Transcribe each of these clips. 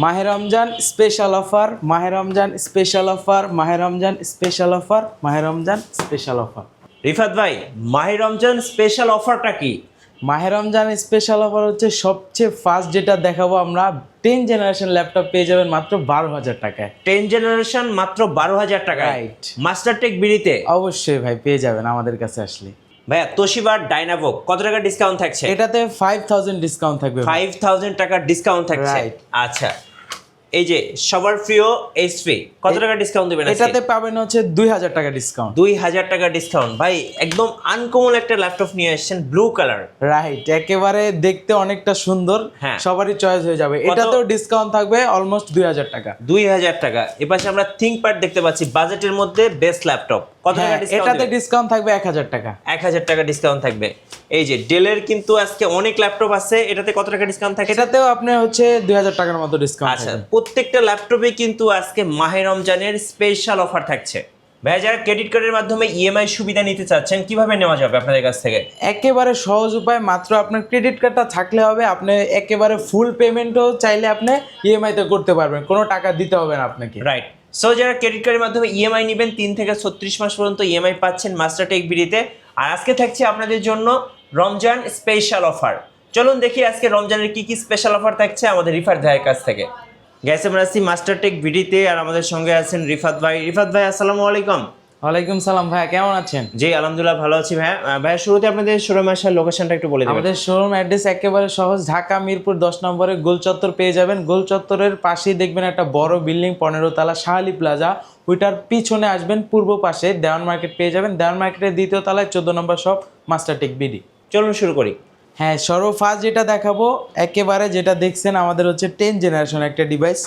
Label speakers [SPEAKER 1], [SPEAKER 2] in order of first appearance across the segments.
[SPEAKER 1] মাহে Ramzan special offer, মাহে Ramzan special offer, মাহে রমজান স্পেশাল অফার, মাহে রমজান স্পেশাল অফার।
[SPEAKER 2] রিফাত ভাই, মাহে রমজান স্পেশাল অফারটা কি?
[SPEAKER 1] মাহে রমজান স্পেশাল অফার হচ্ছে সবচেয়ে ফার্স্ট যেটা দেখাবো আমরা, 10 জেনারেশন ল্যাপটপ পেয়ে যাবেন মাত্র 12,000 টাকায়।
[SPEAKER 2] 10 জেনারেশন মাত্র 12,000 টাকায়,
[SPEAKER 1] রাইট।
[SPEAKER 2] মাস্টারটেক বিডিতে।
[SPEAKER 1] অবশ্যই ভাই, পেয়ে যাবেন আমাদের কাছে আসলে।
[SPEAKER 2] ভাইয়া তোশিবা ডাইনাভোক কত টাকা ডিসকাউন্ট থাকছে?
[SPEAKER 1] এটাতে 5,000 ডিসকাউন্ট থাকবে।
[SPEAKER 2] 5000 টাকা ডিসকাউন্ট থাকছে।
[SPEAKER 1] Right.
[SPEAKER 2] আচ্ছা, এই যে সবার প্রিয় এইচপি কত টাকা ডিসকাউন্ট দিবেন আজকে?
[SPEAKER 1] এটাতে পাবেন হচ্ছে 2,000 টাকা ডিসকাউন্ট।
[SPEAKER 2] 2000 টাকা ডিসকাউন্ট। ভাই একদম আনকমন একটা ল্যাপটপ নিয়ে আসছেন, ব্লু কালার।
[SPEAKER 1] রাইট, একেবারে দেখতে অনেকটা সুন্দর,
[SPEAKER 2] হ্যাঁ।
[SPEAKER 1] সবারই চয়েস হয়ে যাবে। এটাতেও ডিসকাউন্ট থাকবে অলমোস্ট 2,000 টাকা।
[SPEAKER 2] 2000 টাকা। এপাশে আমরা থিংকপ্যাড দেখতে পাচ্ছি, বাজেটের মধ্যে বেস্ট ল্যাপটপ। কত টাকা ডিসকাউন্ট?
[SPEAKER 1] এটাতে ডিসকাউন্ট থাকবে 1,000 টাকা।
[SPEAKER 2] 1000 টাকা ডিসকাউন্ট থাকবে। এই যে ডেলের কিন্তু আজকে অনেক ল্যাপটপ আছে, এটাতে কত টাকা ডিসকাউন্ট থাকে?
[SPEAKER 1] এটাতেও আপনার হচ্ছে 2,000 টাকার মতো ডিসকাউন্ট
[SPEAKER 2] আচ্ছা,
[SPEAKER 1] থাকবে।
[SPEAKER 2] প্রত্যেকটা ল্যাপটপে কিন্তু আজকে মাহে রমজানের স্পেশাল অফার থাকছে। ভাই যারা ক্রেডিট কার্ডের মাধ্যমে ইএমআই সুবিধা নিতে চাচ্ছেন, কিভাবে নেওয়া যাবে আপনাদের কাছ থেকে?
[SPEAKER 1] একেবারে সহজ উপায়, মাত্র আপনার ক্রেডিট কার্ডটা থাকলে হবে। আপনি একেবারে ফুল পেমেন্টও চাইলে আপনি ইএমআই তে করতে পারবেন, কোনো টাকা দিতে হবে না আপনাকে।
[SPEAKER 2] রাইট। সো যারা ক্রেডিট কার্ডের মাধ্যমে ইএমআই নেবেন 3 থেকে 36 মাস পর্যন্ত ইএমআই পাচ্ছেন মাস্টারটেক বিডিতে। আর আজকে থাকছে আপনাদের জন্য রমজান স্পেশাল অফার। চলুন দেখি আজকে রমজানের কি কি স্পেশাল অফার থাকছে আমাদের রিফাত ভাইয়ের কাছ থেকে। গ্যাস আমরা আছি মাস্টারটেক বিডিতে, আর আমাদের সঙ্গে আছেন রিফাত ভাই। রিফাত ভাই আসসালামু আলাইকুম।
[SPEAKER 1] ওয়ালাইকুম সালাম ভাইয়া, কেমন আছেন?
[SPEAKER 2] জি আলহামদুলিল্লাহ ভালো আছি ভাইয়া। ভাইয়া শুরুতে আপনাদের শোরুম আসার লোকেশনটা একটু বলে দেবেন।
[SPEAKER 1] আমাদের শোরুম অ্যাড্রেস একেবারে সহজ, ঢাকা মিরপুর 10 নম্বরে গোল চত্বর পেয়ে যাবেন। গোল চত্বরের পাশেই দেখবেন একটা বড় বিল্ডিং 15 তলা শাহালি প্লাজা, ওইটার পিছনে আসবেন পূর্ব পাশে দেওয়ান মার্কেট পেয়ে যাবেন। দেওয়ান মার্কেটের দ্বিতীয় তলায় 14 নম্বর শপ মাস্টারটেক বিডি।
[SPEAKER 2] চলুন শুরু করি।
[SPEAKER 1] হ্যাঁ, সর্বফার্স্ট যেটা দেখাবো, একেবারে যেটা দেখছেন আমাদের হচ্ছে 10 জেনারেশন একটা ডিভাইস,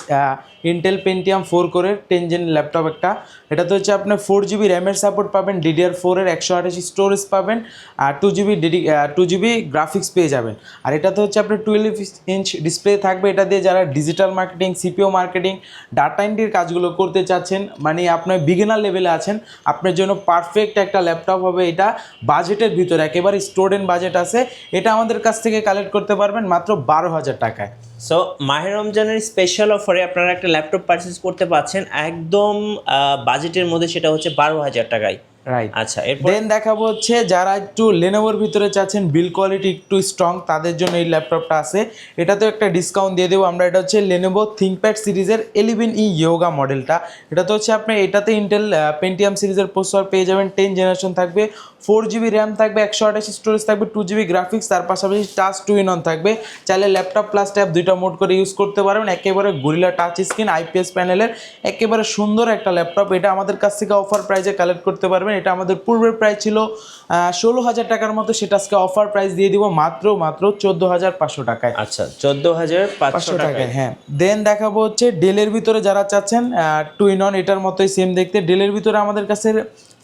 [SPEAKER 1] ইন্টেল পেন্টিয়াম 4 কোরের 10 জেন ল্যাপটপ একটা। এটাতে হচ্ছে আপনার 4GB র্যামের সাপোর্ট পাবেন, DDR4 এর 128 স্টোরেজ পাবেন, আর 2GB গ্রাফিক্স পেয়ে যাবেন। আর এটাতে হচ্ছে আপনার 12 ইঞ্চ ডিসপ্লে থাকবে। এটা দিয়ে যারা digital marketing, CPO marketing, data এন্ট্রির কাজগুলো করতে চাচ্ছেন, মানে আপনার বিগিনার লেভেলে আছেন, আপনার জন্য পারফেক্ট একটা ল্যাপটপ হবে এটা। বাজেটের ভিতরে একেবারে স্টুডেন্ট বাজেট আছে। এটা আমাদের কাছ থেকে কালেক্ট করতে পারবেন মাত্র 12,000 টাকায়।
[SPEAKER 2] সো মাহে রমজানের স্পেশাল অফারে আপনারা একটা ল্যাপটপ পারচেজ করতে পারছেন একদম বাজেটের মধ্যে, সেটা হচ্ছে 12,000 টাকায়।
[SPEAKER 1] রাইট।
[SPEAKER 2] আচ্ছা, এরপর
[SPEAKER 1] দেন দেখাবো হচ্ছে যারা একটু লেনোভোর ভিতরে চাচ্ছেন, বিল কোয়ালিটি একটু স্ট্রং, তাদের জন্য এই ল্যাপটপটা আছে। এটাতেও একটা ডিসকাউন্ট দিয়ে দেবো আমরা। এটা হচ্ছে লেনোভো থিংকপ্যাড সিরিজের 11E ইয়োগা মডেলটা। এটাতে হচ্ছে আপনার এটাতে ইন্টেল পেন্টিয়াম সিরিজের প্রসেসর পেয়ে যাবেন, 10 জেনারেশন থাকবে, 4GB র্যাম থাকবে, 128 স্টোরেজ থাকবে, 2GB গ্রাফিক্স, তার পাশাপাশি টাচ 2-in-1 থাকবে। চাইলে ল্যাপটপ প্লাস ট্যাব দুইটা মোড করে ইউজ করতে পারবেন। একেবারে গরিলা টাচ স্ক্রিন, IPS প্যানেলের একেবারে সুন্দর একটা ল্যাপটপ। এটা আমাদের কাছ থেকে অফার প্রাইসে কালেক্ট করতে পারবেন। এটা আমাদের পূর্বের প্রাইস ছিল 16,000 টাকার মতো, সেটা আজকে অফার প্রাইস দিয়ে দিব মাত্র 14,500 টাকায়।
[SPEAKER 2] আচ্ছা, 14,500 টাকায়।
[SPEAKER 1] হ্যাঁ। দেন দেখাবো হচ্ছে ডেলের ভিতরে যারা চাচ্ছেন 2-in-1, এটার মতোই সেম দেখতে। ডেলের ভিতরে আমাদের কাছে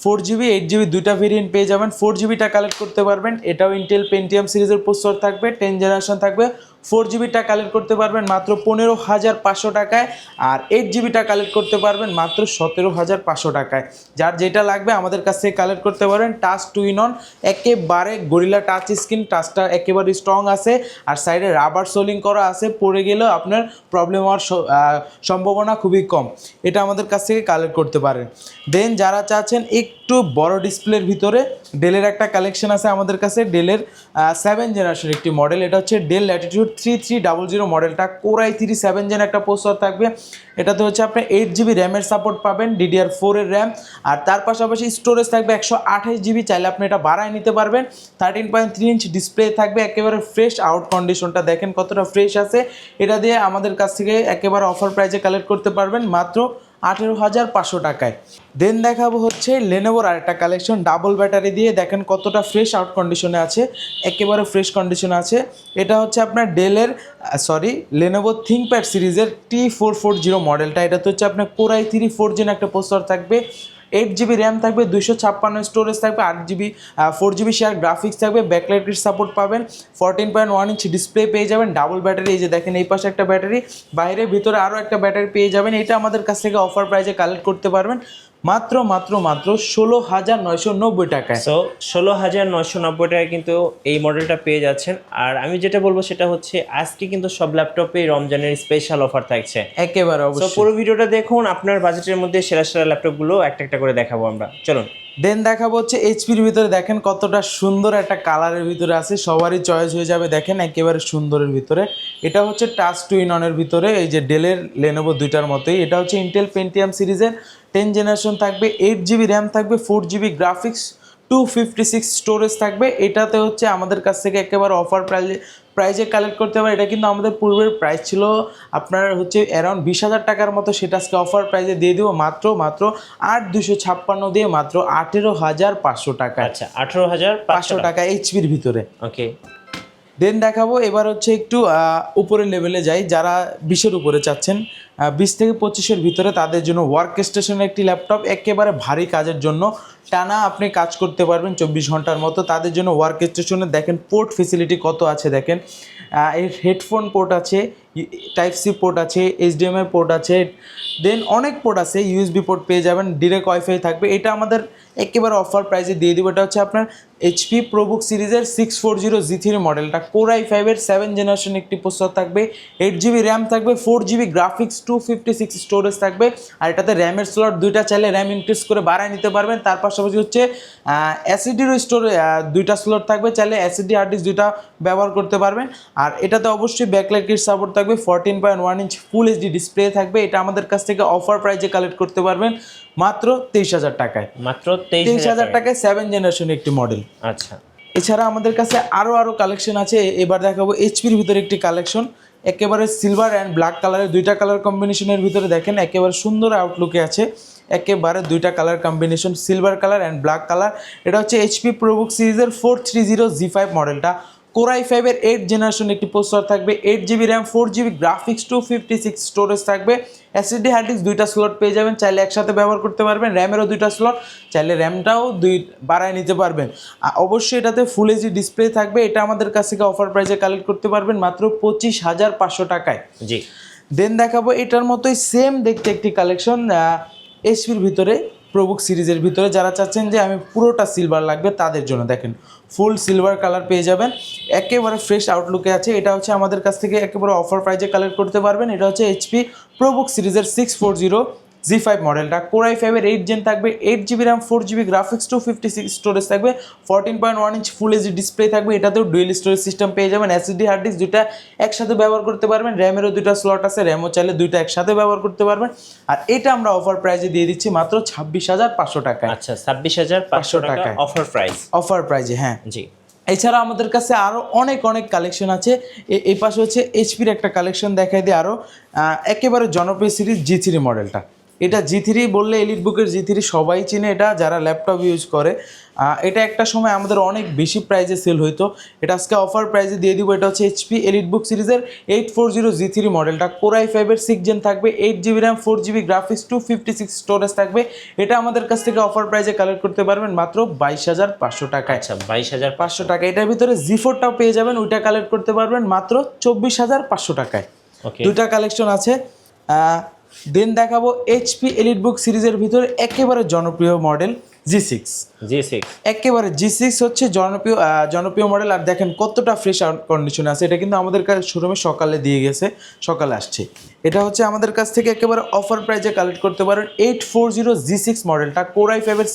[SPEAKER 1] 4GB 8GB দুইটা ভেরিয়েন্ট পেয়ে যাবেন। 4GBটা কালেক্ট করতে পারবেন, এটাও ইন্টেল পেন্টিয়াম সিরিজের প্রসেসর থাকবে, 10 জেনারেশন থাকবে। 4GBটা কালেক্ট করতে পারবেন মাত্র 15,500 টাকায়, আর 8GBটা কালেক্ট করতে পারবেন মাত্র 17,500 টাকায়। যার যেটা লাগবে আমাদের কাছ থেকে কালেক্ট করতে পারেন। টাচ 2-in-1, একেবারে গরিলা টাচ স্ক্রিন, টাচটা একেবারে স্ট্রং আছে, আর সাইডে রাবার সোলিং করা আছে, পড়ে গেলেও আপনার প্রবলেম হওয়ার সম্ভাবনা খুবই কম। এটা আমাদের কাছ থেকে কালেক্ট করতে পারেন। দেন যারা চাচ্ছেন একটু বড় ডিসপ্লের ভিতরে, ডেলের একটা কালেকশন আছে আমাদের কাছে, ডেলের 7 জেনারেশন একটি মডেল। এটা হচ্ছে ডেল ল্যাটিটিউড 3300 মডেলটা, কোর i3 7 জেন একটা প্রসেসর থাকবে। এটাতে হচ্ছে আপনি 8GB র্যামের সাপোর্ট পাবেন, DDR4 এর র্যাম, আর তার পাশাপাশি স্টোরেজ থাকবে 128GB। চাইলে আপনি এটা বাড়ায় নিতে পারবেন। 13.3 ইঞ্চ ডিসপ্লে থাকবে, একেবারে ফ্রেশ আউট কন্ডিশনটা দেখেন কতটা ফ্রেশ আছে। এটা দিয়ে আমাদের কাছ থেকে একেবারে অফার প্রাইসে কালেক্ট করতে পারবেন মাত্র 18,500 টাকায়। দেন দেখাবো হচ্ছে লেনোভোর আরেকটা কালেকশন, ডাবল ব্যাটারি দিয়ে, দেখেন কতটা ফ্রেশ আউট কন্ডিশনে আছে, একেবারে ফ্রেশ কন্ডিশনে আছে। এটা হচ্ছে আপনার লেনোভো থিংকপ্যাড সিরিজের T440 মডেলটা। এটাতে হচ্ছে আপনার কোর i3 4 জেন একটা প্রসেসর থাকবে, 8GB র্যাম থাকবে, 256 স্টোরেজ থাকবে, 4GB শেয়ার গ্রাফিক্স থাকবে, ব্যাকলাইটের সাপোর্ট পাবেন, 14.1 ইঞ্চ ডিসপ্লে পেয়ে যাবেন, ডাবল ব্যাটারি। এই যে দেখেন এই পাশে একটা ব্যাটারি, বাইরে ভিতরে আরও একটা ব্যাটারি পেয়ে যাবেন। এটা আমাদের কাছ থেকে অফার প্রাইসে কালেক্ট করতে পারবেন মাত্র মাত্র মাত্র 16,990 টাকায়।
[SPEAKER 2] সো 16,990 টাকায় কিন্তু এই মডেলটা পেয়ে যাচ্ছেন। আর আমি যেটা বলবো সেটা হচ্ছে আজকে কিন্তু সব ল্যাপটপে রমজানের স্পেশাল অফার থাকছে।
[SPEAKER 1] একেবারে
[SPEAKER 2] সো
[SPEAKER 1] অবশ্যই।
[SPEAKER 2] পুরো ভিডিওটা দেখুন, আপনার বাজেটের মধ্যে সেরা সেরা ল্যাপটপগুলো একটা একটা করে দেখাবো আমরা, চলুন।
[SPEAKER 1] দেন দেখাবো হচ্ছে এইচপির ভিতরে, দেখেন কতটা সুন্দর একটা কালারের ভিতরে আছে, সবারই চয়েস হয়ে যাবে। দেখেন একেবারে সুন্দরের ভিতরে, এটা হচ্ছে টাচ 2-in-1 ভিতরে, এই যে ডেলের লেনোভো দুইটার মতোই। এটা হচ্ছে ইন্টেল পেন্টিয়াম সিরিজের 10 জেনারেশন থাকবে, 8GB র্যাম থাকবে, 4GB গ্রাফিক্স, 256 স্টোরেজ থাকবে। এটাতে হচ্ছে আমাদের কাছ থেকে একেবারে অফার প্রাইজে কালেক্ট করতে পারে। এটা কিন্তু আমাদের পূর্বের প্রাইস ছিল আপনার হচ্ছে অ্যারাউন্ড 20,000 টাকার মতো, সেটা আজকে অফার প্রাইজে দিয়ে দিব মাত্র 8,256 দিয়ে মাত্র 18,500 টাকা।
[SPEAKER 2] আচ্ছা, 18,500
[SPEAKER 1] টাকা এইচপির ভিতরে।
[SPEAKER 2] ওকে,
[SPEAKER 1] দেন দেখাবো এবার হচ্ছে একটু উপরের লেভেলে যাই, যারা 20-এর উপরে চাচ্ছেন, 20 থেকে 25-এর ভিতরে, তাদের জন্য ওয়ার্ক স্টেশনের একটি ল্যাপটপ, একেবারে ভারী কাজের জন্য, টানা আপনি কাজ করতে পারবেন 24 ঘন্টার মতো। তাদের জন্য ওয়ার্ক স্টেশনে দেখেন পোর্ট ফেসিলিটি কত আছে, দেখেন এর হেডফোন পোর্ট আছে, টাইপ সি পোর্ট আছে, HDMI পোর্ট আছে, দেন অনেক পোর্ট আছে, USB পোর্ট পেয়ে যাবেন, ডিরেক্ট ওয়াইফাই থাকবে। এটা আমাদের একেবারে অফার প্রাইসে দিয়ে দিব। এটা হচ্ছে আপনার HP ProBook সিরিজের 640G3 মডেলটা, Core i5-এর 7 জেনারেশন একটি প্রসেসর থাকবে, 8GB র্যাম থাকবে, 4GB গ্রাফিক্স, 256 স্টোরেজ থাকবে। আর এটাতে র্যামের স্লট দুইটা, চাইলে র্যাম ইনক্রিজ করে বাড়ায় নিতে পারবেন। তার পাশাপাশি হচ্ছে SSD-র স্টোর দুইটা স্লট থাকবে, চাইলে SSD হার্ড ডিস্ক দুইটা ব্যবহার করতে পারবেন। আর এটাতে অবশ্যই ব্যাকলাইট কিট সাপোর্ট থাকবে, 14.1 ইঞ্চ ফুল HD ডিসপ্লে থাকবে। এটা আমাদের কাছ থেকে অফার প্রাইজে কালেক্ট করতে পারবেন মাত্র 23,000 টাকায়।
[SPEAKER 2] মাত্র
[SPEAKER 1] 23,000 টাকায় 7 জেনারেশন একটি মডেল।
[SPEAKER 2] আচ্ছা,
[SPEAKER 1] এছাড়া আমাদের কাছে আরও কালেকশন আছে। এবার দেখাবো এইচপির ভিতরে একটি কালেকশন, একেবারে সিলভার অ্যান্ড ব্ল্যাক কালারের দুইটা কালার কম্বিনেশনের ভিতরে, দেখেন একেবারে সুন্দর আউটলুকে আছে, একেবারে দুইটা colour combination, silver colour and black colour. এটা হচ্ছে HP ProBook সিরিজের 430G5 মডেলটা, Core i5-এর 8 জেনারেশন একটি প্রসেসর থাকবে, 8GB RAM, 4GB graphics, 256 storage থাকবে, SSD হার্ড ডিস্ক দুইটা স্লট পেয়ে যাবেন, চাইলে একসাথে ব্যবহার করতে পারবেন, র্যামেরও দুইটা স্লট, চাইলে র্যামটাও বাড়ায় নিতে পারবেন। অবশ্যই এটাতে ফুল HD ডিসপ্লে থাকবে। এটা আমাদের কাছ থেকে অফার প্রাইসে কালেক্ট করতে পারবেন মাত্র 25,500 টাকায়।
[SPEAKER 2] জি।
[SPEAKER 1] দেন দেখাবো এটার মতোই সেম দেখতে একটি কালেকশন এইচপির ভিতরে, প্রবুক সিরিজের ভিতরে, যারা চাচ্ছেন যে আমি পুরোটা সিলভার লাগবে তাদের জন্য, দেখেন ফুল সিলভার কালার পেয়ে যাবেন, একেবারে ফ্রেশ আউটলুকে আছে। এটা হচ্ছে আমাদের কাছ থেকে একেবারে অফার প্রাইজে কালেক্ট করতে পারবেন। এটা হচ্ছে HP ProBook সিরিজের 640G5 মডেলটা, Core i5-এর 8 জেন থাকবে, 8GB RAM, 4GB graphics, 256 storage থাকবে, 14.1 ইঞ্চ ফুল HD ডিসপ্লে থাকবে। এটাতেও ডুয়েল স্টোরেজ সিস্টেম পেয়ে যাবেন, SSD হার্ড ডিস্ক দুইটা একসাথে ব্যবহার করতে পারবেন, র্যামেরও দুইটা স্লট আছে, র্যামও চাইলে দুইটা একসাথে ব্যবহার করতে পারবেন। আর এটা আমরা অফার প্রাইজে দিয়ে দিচ্ছি মাত্র 26,500 টাকায়।
[SPEAKER 2] আচ্ছা, 26,500 টাকা অফার প্রাইস।
[SPEAKER 1] অফার প্রাইজে, হ্যাঁ
[SPEAKER 2] জি।
[SPEAKER 1] এছাড়া আমাদের কাছে আরও অনেক কালেকশন আছে। এই পাশে হচ্ছে এইচপির একটা কালেকশন দেখাই দিই আরও, একেবারে জনপ্রিয় সিরিজ G3 মডেলটা। এটা G3 বললে এলিট বুকের G3 সবাই চিনে, এটা যারা ল্যাপটপ ইউজ করে। এটা একটা সময় আমাদের অনেক বেশি প্রাইজে সেল হইতো, এটা আজকে অফার প্রাইজে দিয়ে দিব। এটা হচ্ছে HP এলিট বুক সিরিজের 840G3 মডেলটা, Core i5-এর 6 জেন থাকবে, 8GB RAM, 4GB graphics, 256 storage থাকবে। এটা আমাদের কাছ থেকে অফার প্রাইজে কালেক্ট করতে পারবেন মাত্র 22,500 টাকায়।
[SPEAKER 2] আচ্ছা, 22,500
[SPEAKER 1] টাকা। এটার ভিতরে G4টাও পেয়ে যাবেন, ওইটা কালেক্ট করতে পারবেন মাত্র 24,500 টাকায়।
[SPEAKER 2] ওকে,
[SPEAKER 1] দুইটা কালেকশন আছে। দেন দেখাবো HP এলিট বুক সিরিজের ভিতরে একেবারে জনপ্রিয় মডেল G6। একেবারে G6 হচ্ছে জনপ্রিয় মডেল। আর দেখেন কতটা ফ্রেশ আউট কন্ডিশনে আছে, এটা কিন্তু আমাদের কাছে শোরুমে সকালে দিয়ে গেছে, সকালে আসছে। এটা হচ্ছে আমাদের কাছ থেকে একেবারে অফার প্রাইজে কালেক্ট করতে পারেন 840G6 মডেলটা, Core i5-এর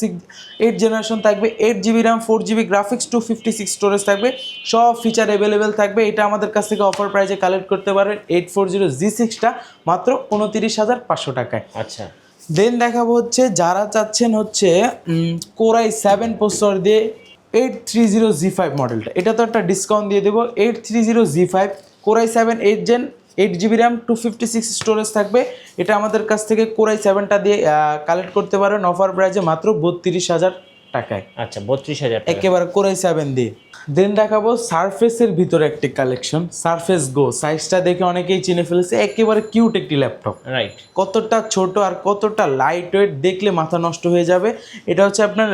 [SPEAKER 1] 8 জেনারেশন থাকবে, 8GB RAM, 4GB graphics, 256 storage থাকবে, সব ফিচার অ্যাভেলেবেল থাকবে। এটা আমাদের কাছ থেকে অফার প্রাইজে কালেক্ট করতে পারেন 840G6টা মাত্র 29,500 টাকায়।
[SPEAKER 2] আচ্ছা,
[SPEAKER 1] দেন দেখাবো হচ্ছে যারা চাচ্ছেন হচ্ছে Core i7 প্রসেসর দিয়ে 830G5 মডেলটা, এটা তো একটা ডিসকাউন্ট দিয়ে দেবো। 830G5 Core i7 8 gen, 8GB RAM, 256 storage থাকবে। এটা আমাদের কাছ থেকে Core i7টা দিয়ে কালেক্ট করতে পারেন অফার প্রাইজে মাত্র 32,000 টাকায়।
[SPEAKER 2] আচ্ছা, 32,000 টাকা
[SPEAKER 1] একেবারে Core i7 দিয়ে। দেন দেখাবো সারফেসের ভিতরে একটি কালেকশন, সারফেস গো। সাইজটা দেখে অনেকেই চিনে ফেলেছে, একেবারে কিউট একটি ল্যাপটপ।
[SPEAKER 2] রাইট,
[SPEAKER 1] কতটা ছোট আর কতটা লাইট ওয়েট, দেখলে মাথা নষ্ট হয়ে যাবে। এটা হচ্ছে আপনার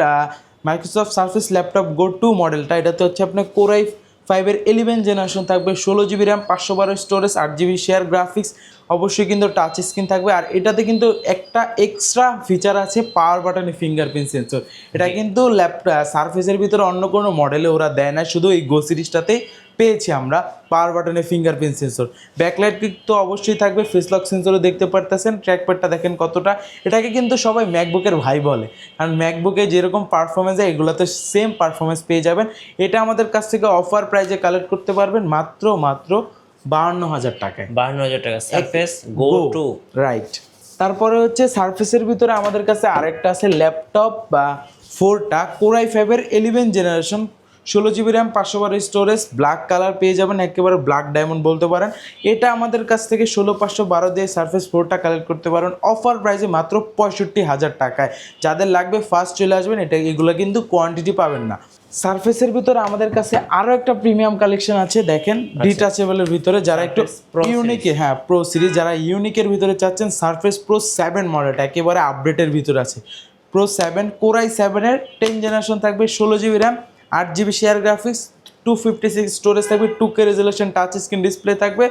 [SPEAKER 1] মাইক্রোসফট সারফেস ল্যাপটপ গো 2 মডেলটা। এটাতে হচ্ছে আপনার Core i5 5-এর 11 জেনারেশন থাকবে, 16 GB RAM, 512 storage, 8 GB share graphics, অবশ্যই কিন্তু টাচ স্ক্রিন থাকবে। আর এটাতে কিন্তু একটা এক্সট্রা ফিচার আছে, পাওয়ার বাটনে ফিঙ্গারপ্রিন্ট সেন্সর। এটা কিন্তু সারফেসের ভিতরে অন্য কোনো মডেলে ওরা দেয় না, শুধু এই গো সিরিজটাতেই পেয়েছি আমরা পাওয়ার বাটনে ফিঙ্গারপ্রিন্ট সেন্সর। ব্যাকলাইট তো অবশ্যই থাকবে, ফেস লক সেন্সরও দেখতে পারতেছেন। ট্র্যাকপ্যাডটা দেখেন কতটা, এটাকে কিন্তু সবাই ম্যাকবুকের ভাই বলে, কারণ ম্যাকবুকে যেরকম পারফরমেন্স হয় এগুলোতে সেম পারফরমেন্স পেয়ে যাবেন। এটা আমাদের কাছ থেকে অফার প্রাইজে কালেক্ট করতে পারবেন মাত্র 52,000 টাকায়।
[SPEAKER 2] 52,000 টাকা সারফেস গো টু,
[SPEAKER 1] রাইট। তারপরে হচ্ছে সারফেসের ভিতরে আমাদের কাছে আরেকটা আছে ল্যাপটপ বা 4টা Core i5-এর 11 generation, 16 GB RAM, 512 storage, black colour পেয়ে যাবেন, একেবারে ব্ল্যাক ডায়মন্ড বলতে পারেন। এটা আমাদের কাছ থেকে 16,512 দিয়ে সারফেস 4টা কালেক্ট করতে পারেন অফার প্রাইসে মাত্র 65,000 টাকায়। যাদের লাগবে ফার্স্ট চলে আসবেন, এগুলো কিন্তু কোয়ান্টিটি পাবেন না। সারফেসের ভিতরে আমাদের কাছে আরও একটা প্রিমিয়াম কালেকশন আছে, দেখেন ডিটাচেবলের ভিতরে, যারা একটু ইউনিক, হ্যাঁ প্রো সিরিজ, যারা ইউনিকের ভিতরে চাচ্ছেন, সারফেস প্রো 7 মডেলটা একেবারে আপডেটের ভিতরে আছে। প্রো 7 Core i7-এর 10 জেনারেশন থাকবে, 16 GB RAM, 8 GB share graphics, 256 storage থাকবে, 2K resolution touch screen display থাকবে,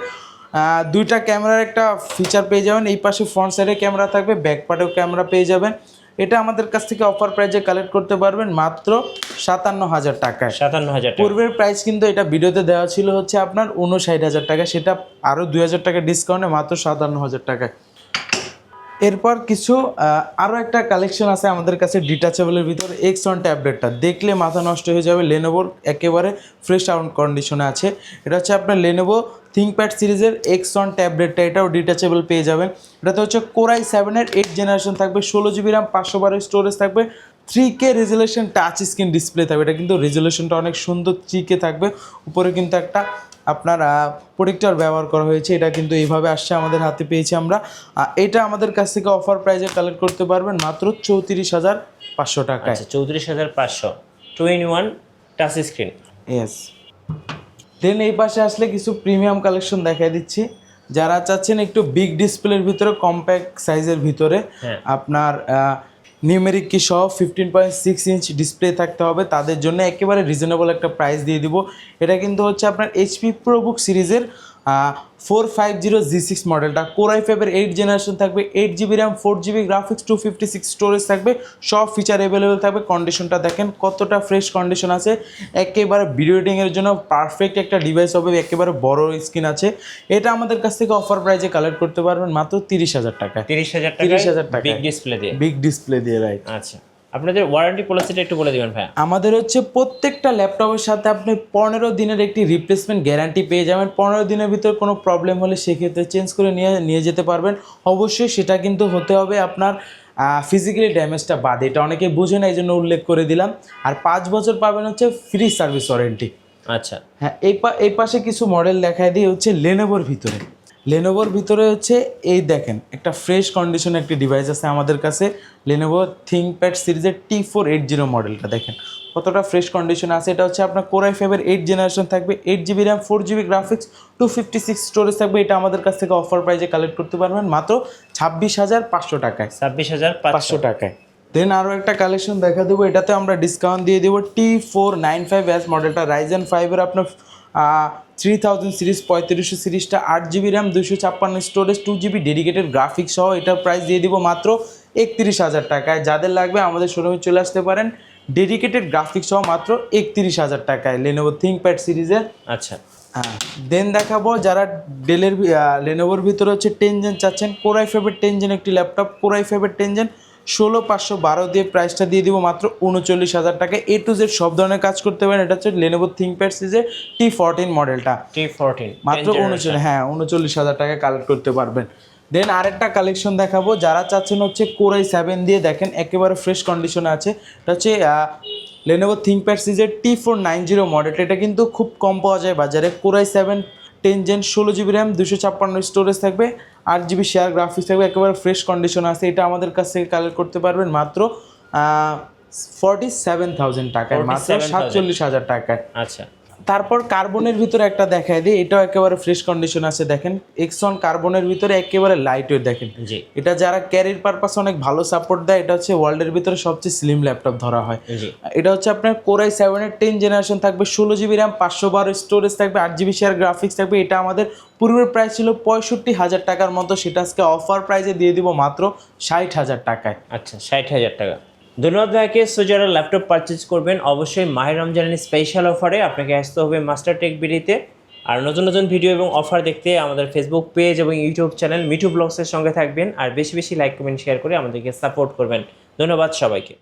[SPEAKER 1] দুইটা ক্যামেরার একটা ফিচার পেয়ে যাবেন। এই পাশে ফ্রন্ট সাইডে ক্যামেরা থাকবে, ব্যাক পার্টেও ক্যামেরা পেয়ে যাবেন। এটা আমাদের কাছ থেকে অফার প্রাইজে কালেক্ট করতে পারবেন মাত্র 57,000 টাকায়।
[SPEAKER 2] 57,000 টাকা।
[SPEAKER 1] পূর্বের প্রাইস কিন্তু এটা ভিডিওতে দেওয়া ছিল হচ্ছে আপনার 59,000 টাকা, সেটা আরও 2,000 টাকা ডিসকাউন্টে মাত্র 57,000 টাকায়। এরপর কিছু আরও একটা কালেকশন আছে আমাদের কাছে ডিটাচেবলের ভিতরে, X1 ট্যাবলেটটা দেখলে মাথা নষ্ট হয়ে যাবে, লেনোভোর একেবারে ফ্রেশ সাউন্ড কন্ডিশনে আছে। এটা হচ্ছে আপনার লেনোভো থিঙ্কপ্যাড সিরিজের X1 ট্যাবলেটটা, এটাও ডিটাচেবল পেয়ে যাবেন। এটাতে হচ্ছে Core i7-এর 8 জেনারেশন থাকবে, 16 GB র্যাম, 512 স্টোরেজ থাকবে, 3K resolution touch screen display থাকবে। এটা কিন্তু রেজুলেশনটা অনেক সুন্দর, 3K থাকবে। উপরে কিন্তু একটা আপনার প্রোটেক্টর ব্যবহার করা হয়েছে, এটা কিন্তু এইভাবে আসছে, আমাদের হাতে পেয়েছি আমরা। এটা আমাদের কাছ থেকে অফার প্রাইজে কালেক্ট করতে পারবেন মাত্র 34,500 টাকায়।
[SPEAKER 2] 34,500, 2-in-1 টাচ স্ক্রিন।
[SPEAKER 1] ইয়েস। দেন এই পাশে আসলে কিছু প্রিমিয়াম কালেকশন দেখাই দিচ্ছি, যারা চাচ্ছেন একটু বিগ ডিসপ্লের ভিতরে, কম্প্যাক্ট সাইজের ভিতরে, আপনার নিউমেরিক কি সহ 15.6 ইঞ্চ ডিসপ্লে থাকতে হবে, তাদের জন্য একেবারে রিজনেবল একটা প্রাইস দিয়ে দিব। এটা কিন্তু হচ্ছে আপনার HP ProBook সিরিজের 450G6 মডেলটা, Core i5-এর 8 জেনারেশন থাকবে, 8 GB RAM, 4 GB graphics, 256 storage থাকবে, সব ফিচার অ্যাভেলেবেল থাকবে। কন্ডিশনটা দেখেন কতটা ফ্রেশ কন্ডিশন আছে, একেবারে ভিডিও এডিটিংয়ের জন্য পারফেক্ট একটা ডিভাইস হবে, একেবারে বড় স্ক্রিন আছে। এটা আমাদের কাছ থেকে অফার প্রাইজে কালেক্ট করতে পারবেন মাত্র 30,000 টাকা।
[SPEAKER 2] 30,000 টাকা বিগ ডিসপ্লে দিয়ে,
[SPEAKER 1] বিগ ডিসপ্লে দিয়ে, রাইট।
[SPEAKER 2] আচ্ছা, আপনাদের ওয়ারেন্টি পলিসিটা একটু বলে দিবেন ভাই।
[SPEAKER 1] আমাদের হচ্ছে প্রত্যেকটা ল্যাপটপের সাথে আপনি 15 দিনের একটি রিপ্লেসমেন্ট গ্যারান্টি পেয়ে যাবেন। 15 দিনের ভিতর কোনো প্রবলেম হলে সেক্ষেত্রে চেঞ্জ করে নিয়ে যেতে পারবেন। অবশ্যই সেটা কিন্তু হতে হবে আপনার ফিজিক্যালি ড্যামেজটা বাদ, এটা অনেকে বুঝে না, এই জন্য উল্লেখ করে দিলাম। আর 5 বছর পাবেন হচ্ছে ফ্রি সার্ভিস ওয়ারেন্টি।
[SPEAKER 2] আচ্ছা,
[SPEAKER 1] হ্যাঁ, এই পাশে কিছু মডেল দেখায় দিয়ে হচ্ছে লেনোভোর ভিতরে। লেনোভোর ভিতরে হচ্ছে এই দেখেন একটা ফ্রেশ কন্ডিশনে একটি ডিভাইস আছে আমাদের কাছে, লেনোভো থিঙ্কপ্যাড সিরিজের T480 মডেলটা দেখেন কতটা ফ্রেশ কন্ডিশনে আছে। এটা হচ্ছে আপনার Core i5-এর 8 জেনারেশন থাকবে, 8 GB RAM, 4 GB graphics, 256 storage থাকবে। এটা আমাদের কাছ থেকে অফার প্রাইজে কালেক্ট করতে পারবেন মাত্র 26,500 টাকায়।
[SPEAKER 2] 26,500
[SPEAKER 1] টাকায়। দেন আরও একটা কালেকশন দেখা দেবো, এটাতে আমরা ডিসকাউন্ট দিয়ে দেবো। T495S মডেলটা, Ryzen 5-এর আপনার 3000 সিরিজ, 3500 সিরিজটা, 8 GB RAM, 256 storage, 2 GB dedicated graphics সহ, এটার প্রাইস দিয়ে দিব মাত্র 31,000 টাকায়। যাদের লাগবে আমাদের শোরুমে চলে আসতে পারেন, ডেডিকেটেড গ্রাফিক্স সহ মাত্র 31,000 টাকায় লেনোভো থিঙ্কপ্যাড সিরিজের।
[SPEAKER 2] আচ্ছা,
[SPEAKER 1] হ্যাঁ, দেন দেখাবো যারা লেনোভোর ভিতরে হচ্ছে 10 জেন চাচ্ছেন, Core i5-এর 10 জেন একটি ল্যাপটপ, Core i5-এর 10 জেন 16,512 দিয়ে প্রাইসটা দিয়ে দিব মাত্র 39,000 টাকায়। A to Z সব ধরনের কাজ করতে পারেন। এটা হচ্ছে লেনোভো থিঙ্কপ্যাড সিরিজের T14 মডেলটা,
[SPEAKER 2] T14
[SPEAKER 1] মাত্র 39,000 টাকায় কালেক্ট করতে পারবেন। দেন আরেকটা কালেকশন দেখাবো, যারা চাচ্ছেন হচ্ছে Core i7 দিয়ে, দেখেন একেবারে ফ্রেশ কন্ডিশনে আছে। এটা হচ্ছে লেনোভো থিঙ্কপ্যাড সিরিজের T490 মডেলটা, এটা কিন্তু খুব কম পাওয়া যায় বাজারে। Core i7 10 gen, 16 GB RAM, 256 storage থাকবে, 8 GB শেয়ার গ্রাফিক্স থাকবে, একেবারে ফ্রেশ কন্ডিশন আছে। এটা আমাদের কাছ থেকে কালেক্ট করতে পারবেন মাত্র 47,000 টাকায়, মাত্র 47,000 টাকায়।
[SPEAKER 2] আচ্ছা,
[SPEAKER 1] তারপর কার্বনের ভিতরে একটা দেখায় দিই, এটাও একেবারে ফ্রেশ কন্ডিশন আছে। দেখেন এক্সন কার্বনের ভিতরে একেবারে লাইট ওয়েট। দেখেন
[SPEAKER 2] জি
[SPEAKER 1] এটা যারা ক্যারির পারপাসে অনেক ভালো সাপোর্ট দেয়, এটা হচ্ছে ওয়ার্ল্ডের ভিতরে সবচেয়ে স্লিম ল্যাপটপ ধরা হয়।
[SPEAKER 2] জি
[SPEAKER 1] এটা হচ্ছে আপনার কোরাই 7-এর 10 জেনারেশন থাকবে, 16 GB র্যাম, 512 স্টোরেজ থাকবে, 8 GB শেয়ার গ্রাফিক্স থাকবে। এটা আমাদের পূর্বের প্রাইস ছিল 65,000 টাকার মতো, সেটা আজকে অফার প্রাইসে দিয়ে দিব মাত্র 60,000 টাকায়।
[SPEAKER 2] আচ্ছা 60,000 টাকা। ধন্যবাদ ভাইকে। সো যারা ল্যাপটপ পারচেজ করবেন অবশ্যই মাহে রমজানের স্পেশাল অফারে আপনাকে আসতে হবে মাস্টার টেক বিডিতে। আর নতুন নতুন ভিডিও এবং অফার দেখতে আমাদের ফেসবুক পেজ এবং ইউটিউব চ্যানেল মিঠু ব্লগসের সঙ্গে থাকবেন। আর বেশি বেশি লাইক কমেন্ট শেয়ার করে আমাদেরকে সাপোর্ট করবেন। ধন্যবাদ সবাইকে।